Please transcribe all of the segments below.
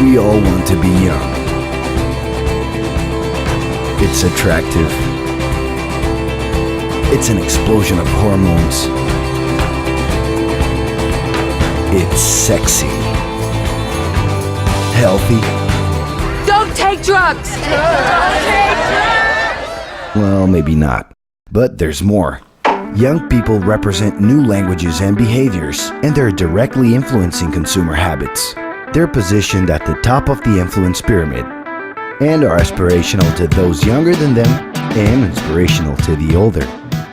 We all want to be young. It's attractive. It's an explosion of hormones. It's sexy. Healthy. Don't take drugs! Don't take drugs! Well, maybe not. But there's more. Young people represent new languages and behaviors, and they're directly influencing consumer habits. They're positioned at the top of the influence pyramid and are aspirational to those younger than them and inspirational to the older.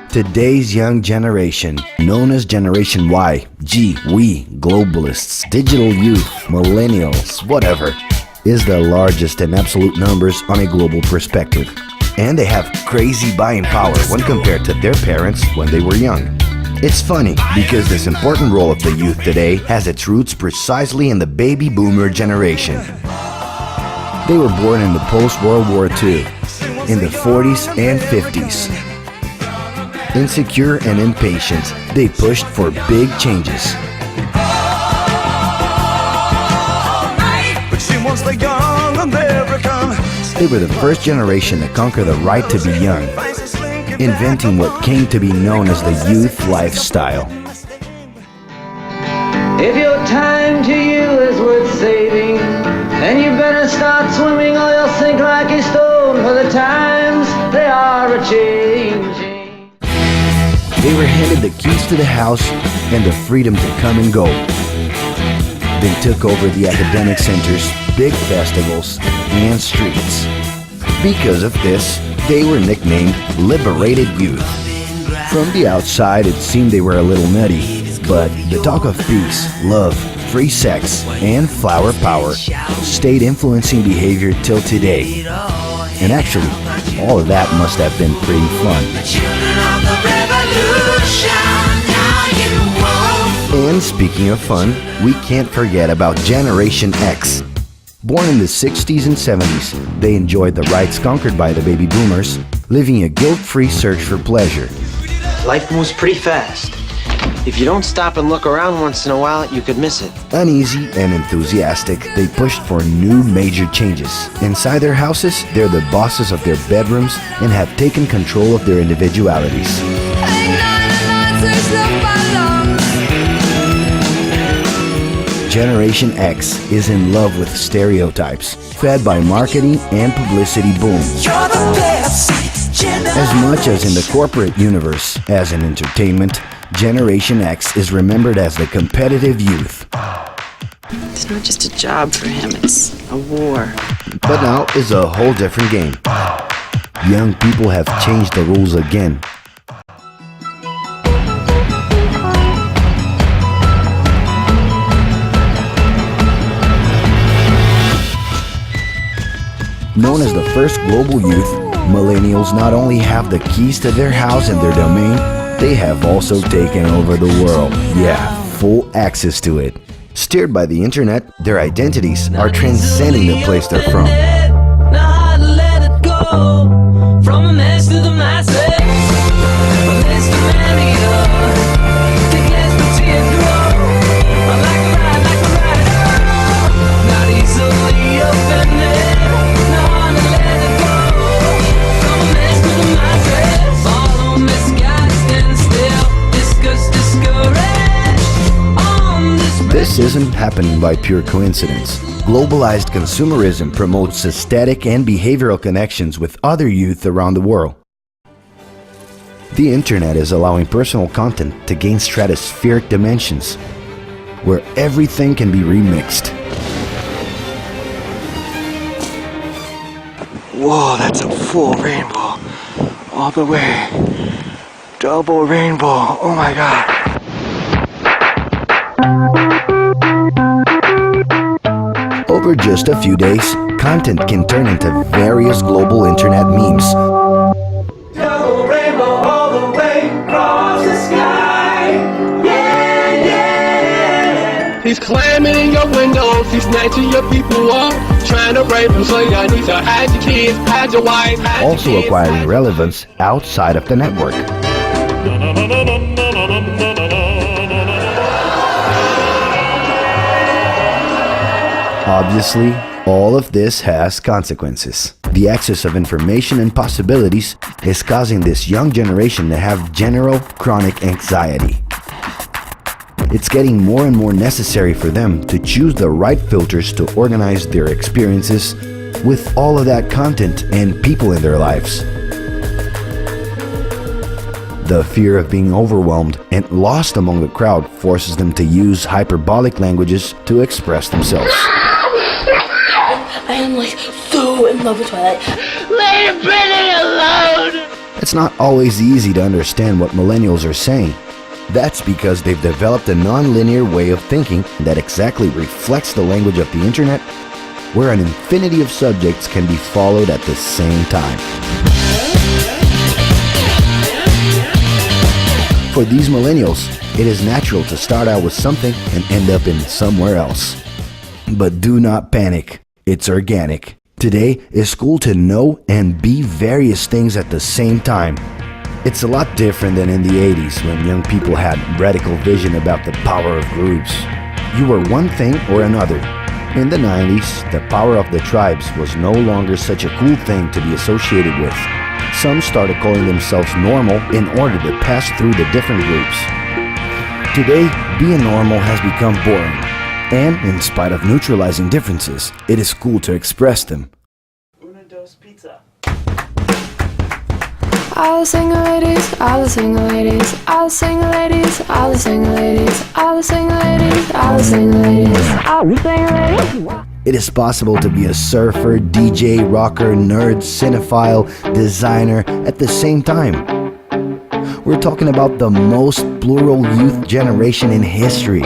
Today's young generation, known as Generation Y, G, we, globalists, digital youth, millennials, whatever, is the largest in absolute numbers on a global perspective. And they have crazy buying power when compared to their parents when they were young. It's funny because this important role of the youth today has its roots precisely in the baby boomer generation. They were born in the post-World War II, in the 40s and 50s. Insecure and impatient, they pushed for big changes. They were the first generation to conquer the right to be young, inventing what came to be known as the youth lifestyle. If your time to you is worth saving, then you better start swimming or you'll sink like a stone, for the times they are a-changing. They were handed the keys to the house and the freedom to come and go. They took over the academic centers, big festivals, and streets. Because of this, they were nicknamed Liberated Youth. From the outside, it seemed they were a little nutty, but the talk of peace, love, free sex, and flower power stayed influencing behavior till today. And actually, all of that must have been pretty fun. And speaking of fun, we can't forget about Generation X. Born in the 60s and 70s, they enjoyed the rights conquered by the baby boomers, living a guilt-free search for pleasure. Life moves pretty fast. If you don't stop and look around once in a while, you could miss it. Uneasy and enthusiastic, they pushed for new major changes. Inside their houses, they're the bosses of their bedrooms and have taken control of their individualities. Generation X is in love with stereotypes, fed by marketing and publicity boom. As much as in the corporate universe as in entertainment, Generation X is remembered as the competitive youth. It's not just a job for him, it's a war. But now is a whole different game. Young people have changed the rules again. Known as the first global youth, millennials not only have the keys to their house and their domain, they have also taken over the world. Yeah, full access to it. Steered by the internet, their identities are transcending the place they're from. This isn't happening by pure coincidence. Globalized consumerism promotes aesthetic and behavioral connections with other youth around the world. The internet is allowing personal content to gain stratospheric dimensions, where everything can be remixed. Whoa, that's a full rainbow. All the way. Double rainbow. Oh my God. Over just a few days, content can turn into various global internet memes. Double rainbow all the way across the sky. Yeah, yeah. He's climbing in your windows, he's snatching your people up, trying to rape them, so you need to hide your kids, hide your wife, hide your Also kids. acquiring relevance outside of the network. Obviously, all of this has consequences. The excess of information and possibilities is causing this young generation to have general chronic anxiety. It's getting more and more necessary for them to choose the right filters to organize their experiences with all of that content and people in their lives. The fear of being overwhelmed and lost among the crowd forces them to use hyperbolic languages to express themselves. I am like so in love with Twilight. Leave Britney alone! It's not always easy to understand what millennials are saying. That's because they've developed a non-linear way of thinking that exactly reflects the language of the internet, where an infinity of subjects can be followed at the same time. For these millennials, it is natural to start out with something and end up in somewhere else. But do not panic. It's organic. Today, it's cool to know and be various things at the same time. It's a lot different than in the 80s when young people had radical vision about the power of groups. You were one thing or another. In the 90s, the power of the tribes was no longer such a cool thing to be associated with. Some started calling themselves normal in order to pass through the different groups. Today, being normal has become boring. And in spite of neutralizing differences, it is cool to express them. All the single ladies, all the single ladies, all the single ladies, all the single ladies, all the single ladies, all the single ladies, all the single ladies. It is possible to be a surfer, DJ, rocker, nerd, cinephile, designer at the same time. We're talking about the most plural youth generation in history.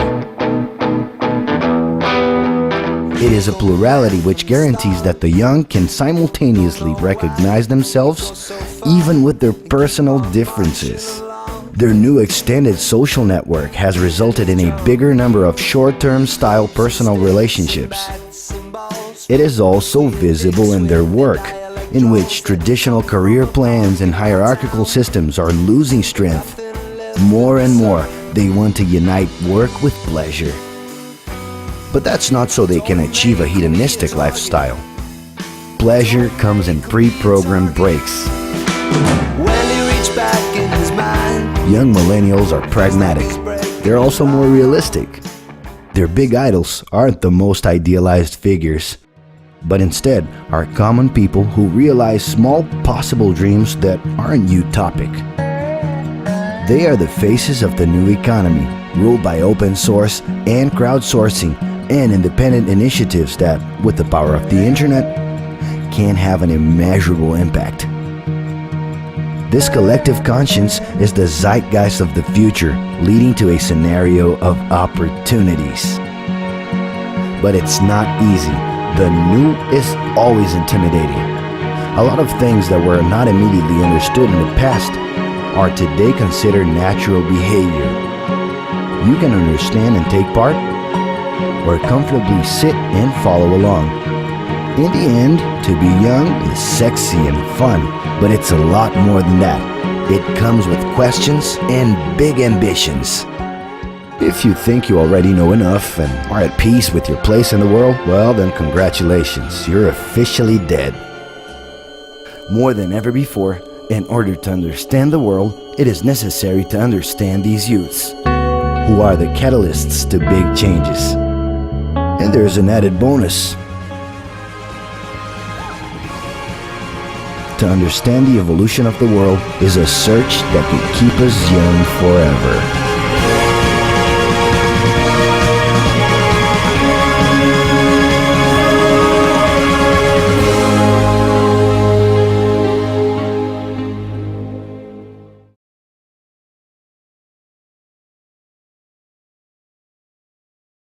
It is a plurality which guarantees that the young can simultaneously recognize themselves even with their personal differences. Their new extended social network has resulted in a bigger number of short-term style personal relationships. It is also visible in their work, in which traditional career plans and hierarchical systems are losing strength. More and more, they want to unite work with pleasure. But that's not so they can achieve a hedonistic lifestyle. Pleasure comes in pre-programmed breaks. Young millennials are pragmatic. They're also more realistic. Their big idols aren't the most idealized figures, but instead are common people who realize small possible dreams that aren't utopic. They are the faces of the new economy, ruled by open source and crowdsourcing and independent initiatives that, with the power of the internet, can have an immeasurable impact. This collective conscience is the zeitgeist of the future, leading to a scenario of opportunities. But it's not easy. The new is always intimidating. A lot of things that were not immediately understood in the past are today considered natural behavior. You can understand and take part, or comfortably sit and follow along. In the end, to be young is sexy and fun, but it's a lot more than that. It comes with questions and big ambitions. If you think you already know enough and are at peace with your place in the world, well then congratulations, you're officially dead. More than ever before, in order to understand the world, it is necessary to understand these youths, who are the catalysts to big changes. And there's an added bonus. To understand the evolution of the world is a search that could keep us young forever.